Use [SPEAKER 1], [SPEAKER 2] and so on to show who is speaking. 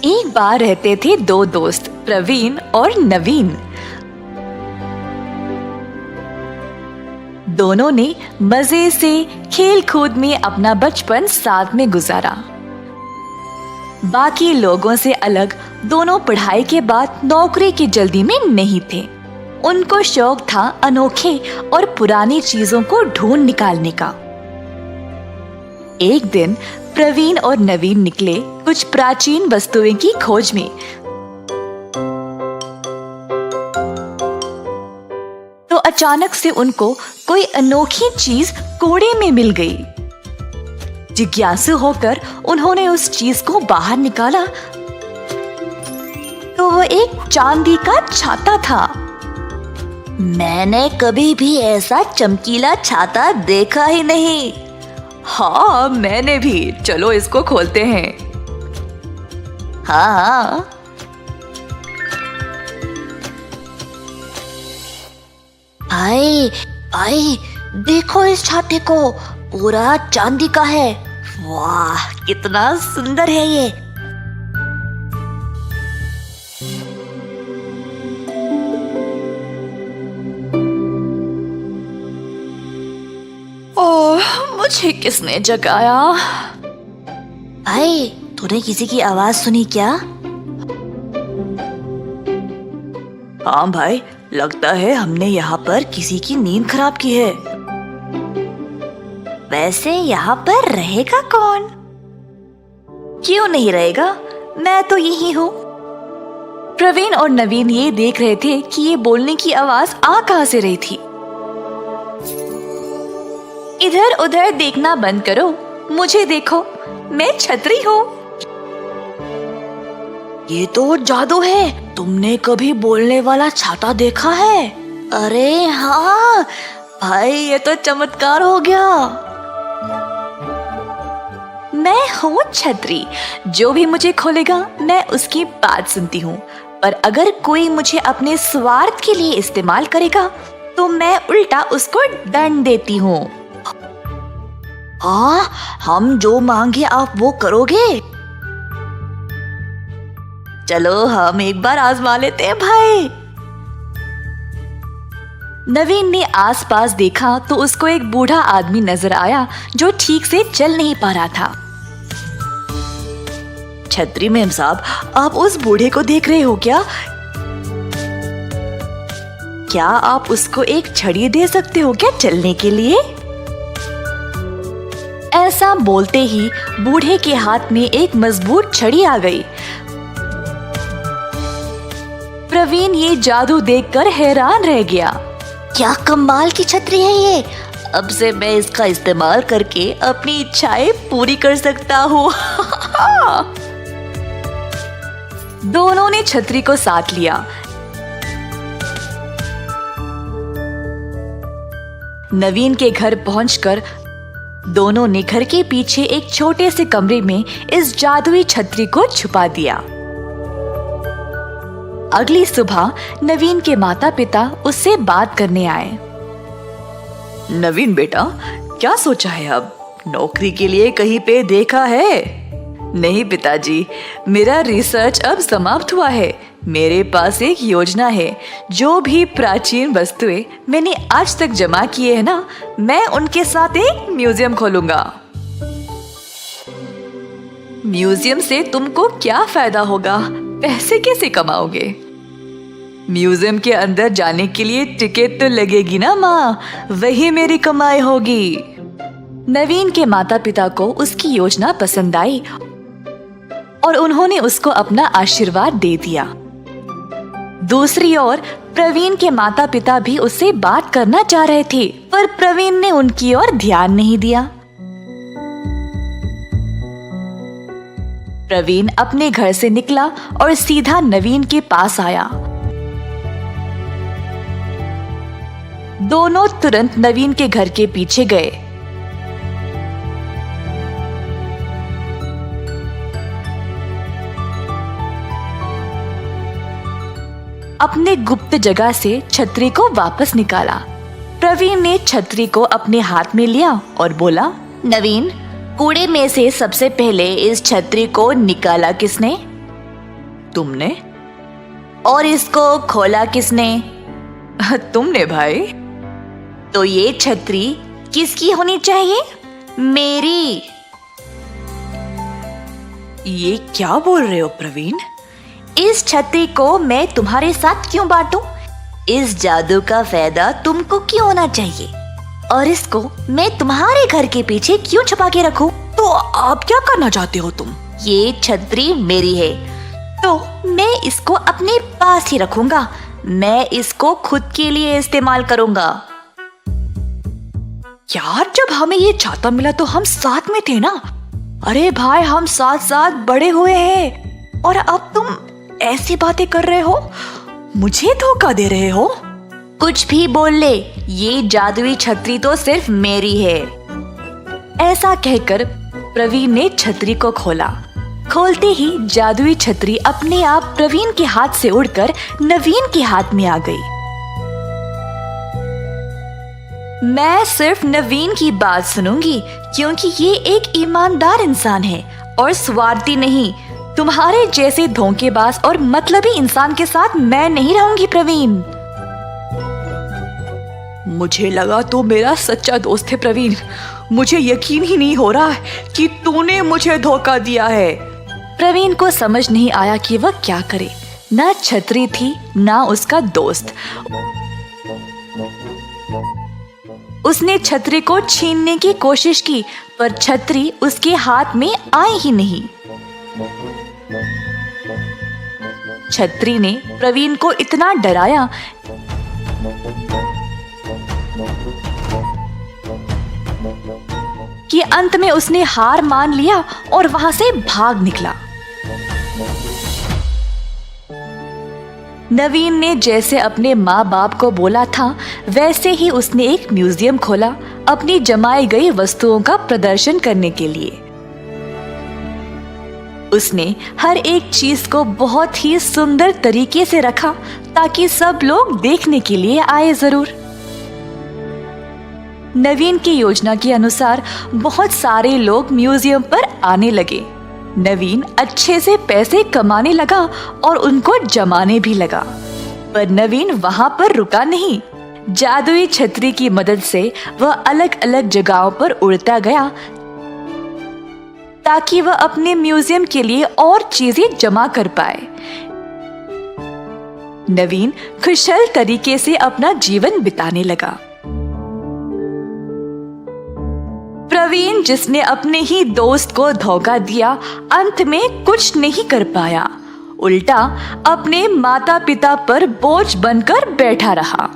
[SPEAKER 1] एक बार रहते थे दो दोस्त, प्रवीण और नवीन। दोनों ने मजे से खेल कूद में अपना बचपन साथ में गुजारा। बाकी लोगों से अलग दोनों पढ़ाई के बाद नौकरी की जल्दी में नहीं थे। उनको शौक था अनोखे और पुरानी चीजों को ढूंढ निकालने का। एक दिन प्रवीण और नवीन निकले कुछ प्राचीन वस्तुएं की खोज में। तो अचानक से उनको कोई अनोखी चीज कूड़े में मिल गई। जिज्ञासु होकर उन्होंने उस चीज को बाहर निकाला तो वो एक चांदी का छाता था।
[SPEAKER 2] मैंने कभी भी ऐसा चमकीला छाता देखा ही नहीं।
[SPEAKER 1] हाँ, मैंने भी। चलो इसको खोलते हैं।
[SPEAKER 2] हाँ, भाई भाई देखो इस छाते को, पूरा चांदी का है। वाह, कितना सुंदर है ये।
[SPEAKER 1] ओह, मुझे किसने जगाया?
[SPEAKER 2] भाई, तूने किसी की आवाज सुनी क्या?
[SPEAKER 1] हाँ भाई, लगता है हमने यहाँ पर किसी की नींद खराब की है।
[SPEAKER 2] वैसे यहाँ पर रहेगा कौन?
[SPEAKER 1] क्यों नहीं रहेगा, मैं तो यही हूँ। प्रवीण और नवीन ये देख रहे थे कि ये बोलने की आवाज आ कहाँ से रही थी। इधर उधर देखना बंद करो, मुझे देखो, मैं छतरी हूँ।
[SPEAKER 2] ये तो जादू है। तुमने कभी बोलने वाला छाता देखा है? अरे हाँ भाई, ये तो चमत्कार हो गया।
[SPEAKER 1] मैं हूँ छतरी, जो भी मुझे खोलेगा मैं उसकी बात सुनती हूँ, पर अगर कोई मुझे अपने स्वार्थ के लिए इस्तेमाल करेगा तो मैं उल्टा उसको दंड देती हूँ।
[SPEAKER 2] हाँ, हम जो मांगे आप वो करोगे?
[SPEAKER 1] चलो हम एक बार आजमा लेते हैं भाई। नवीन ने आसपास देखा तो उसको एक बूढ़ा आदमी नजर आया जो ठीक से चल नहीं पा रहा था। छतरी मेम साहब, आप उस बूढ़े को देख रहे हो क्या? क्या आप उसको एक छड़ी दे सकते हो क्या चलने के लिए? ऐसा बोलते ही बूढ़े के हाथ में एक मजबूत छड़ी आ गई। प्रवीण ये जादू देखकर हैरान रह गया।
[SPEAKER 2] क्या कमाल की छतरी है ये।
[SPEAKER 1] अब से मैं इसका इस्तेमाल करके अपनी इच्छाएं पूरी कर सकता हूँ। दोनों ने छतरी को साथ लिया। नवीन के घर पहुंचकर दोनों ने घर के पीछे एक छोटे से कमरे में इस जादुई छतरी को छुपा दिया। अगली सुबह नवीन के माता पिता उससे बात करने आए। नवीन बेटा, क्या सोचा है अब? नौकरी के लिए कहीं पे देखा है? नहीं पिताजी, मेरा रिसर्च अब समाप्त हुआ है। मेरे पास एक योजना है। जो भी प्राचीन वस्तुएं मैंने आज तक जमा किए हैं ना, मैं उनके साथ एक म्यूजियम खोलूंगा। म्यूजियम से तुमको क्या फायदा होगा? पैसे कैसे कमाओगे? म्यूजियम के अंदर जाने के लिए टिकट तो लगेगी ना माँ, वही मेरी कमाई होगी। नवीन के माता पिता को उसकी योजना पसंद आई और उन्होंने उसको अपना आशीर्वाद दे दिया। दूसरी ओर प्रवीण के माता पिता भी उससे बात करना चाह रहे थे, पर प्रवीण ने उनकी ओर ध्यान नहीं दिया। प्रवीण अपने घर से निकला और सीधा नवीन के पास आया। दोनों तुरंत नवीन के घर के पीछे गए। अपने गुप्त जगह से छतरी को वापस निकाला। प्रवीण ने छतरी को अपने हाथ में लिया और बोला,
[SPEAKER 2] नवीन, कूड़े में से सबसे पहले इस छतरी को निकाला किसने?
[SPEAKER 1] तुमने?
[SPEAKER 2] और इसको खोला किसने?
[SPEAKER 1] तुमने भाई।
[SPEAKER 2] तो ये छतरी किसकी होनी चाहिए? मेरी।
[SPEAKER 1] ये क्या बोल रहे हो प्रवीण?
[SPEAKER 2] इस छतरी को मैं तुम्हारे साथ क्यों बांटूं? इस जादू का फायदा तुमको क्यों होना चाहिए? और इसको मैं तुम्हारे घर के पीछे क्यों छुपा के रखूं?
[SPEAKER 1] तो आप क्या करना चाहते हो तुम?
[SPEAKER 2] ये छतरी मेरी है, तो मैं इसको अपने पास ही रखूंगा। मैं इसको खुद के लिए इस्तेमाल करूंगा।
[SPEAKER 1] यार, जब हमें ये छाता मिला तो हम साथ में थे ना? अरे भाई, हम साथ साथ बड़े हुए हैं और अब तुम ऐसी बातें कर रहे हो, मुझे धोखा दे रहे हो।
[SPEAKER 2] कुछ भी बोल ले, ये जादुई छतरी तो सिर्फ मेरी है।
[SPEAKER 1] ऐसा कहकर प्रवीण ने छतरी को खोला। खोलते ही जादुई छतरी अपने आप प्रवीण के हाथ से उड़कर नवीन के हाथ में आ गई। मैं सिर्फ नवीन की बात सुनूंगी, क्योंकि ये एक ईमानदार इंसान है और स्वार्थी नहीं। तुम्हारे जैसे धोखेबाज और मतलबी इंसान के साथ मैं नहीं रहूंगी प्रवीण। मुझे लगा तो मेरा सच्चा दोस्त है प्रवीण। मुझे यकीन ही नहीं हो रहा है कि तूने मुझे धोखा दिया है। प्रवीण को समझ नहीं आया कि वह क्या करे। ना छतरी थी, ना उसका दोस्त। उसने छतरी को छीनने की कोशिश की, पर छतरी उसके हाथ में आई ही नहीं। छतरी ने प्रवीण को इतना डराया कि अंत में उसने हार मान लिया और वहां से भाग निकला। नवीन ने जैसे अपने माँ बाप को बोला था, वैसे ही उसने एक म्यूजियम खोला अपनी जमाई गई वस्तुओं का प्रदर्शन करने के लिए। उसने हर एक चीज को बहुत ही सुंदर तरीके से रखा ताकि सब लोग देखने के लिए आए जरूर। नवीन की योजना के अनुसार बहुत सारे लोग म्यूजियम पर आने लगे। नवीन अच्छे से पैसे कमाने लगा और उनको जमाने भी लगा। पर नवीन वहां पर रुका नहीं। जादुई छतरी की मदद से वह अलग अलग जगहों पर उड़ता गया ताकि वह अपने म्यूजियम के लिए और चीजें जमा कर पाए। नवीन खुशहाल तरीके से अपना जीवन बिताने लगा। प्रवीण, जिसने अपने ही दोस्त को धोखा दिया, अंत में कुछ नहीं कर पाया। उल्टा अपने माता पिता पर बोझ बनकर बैठा रहा।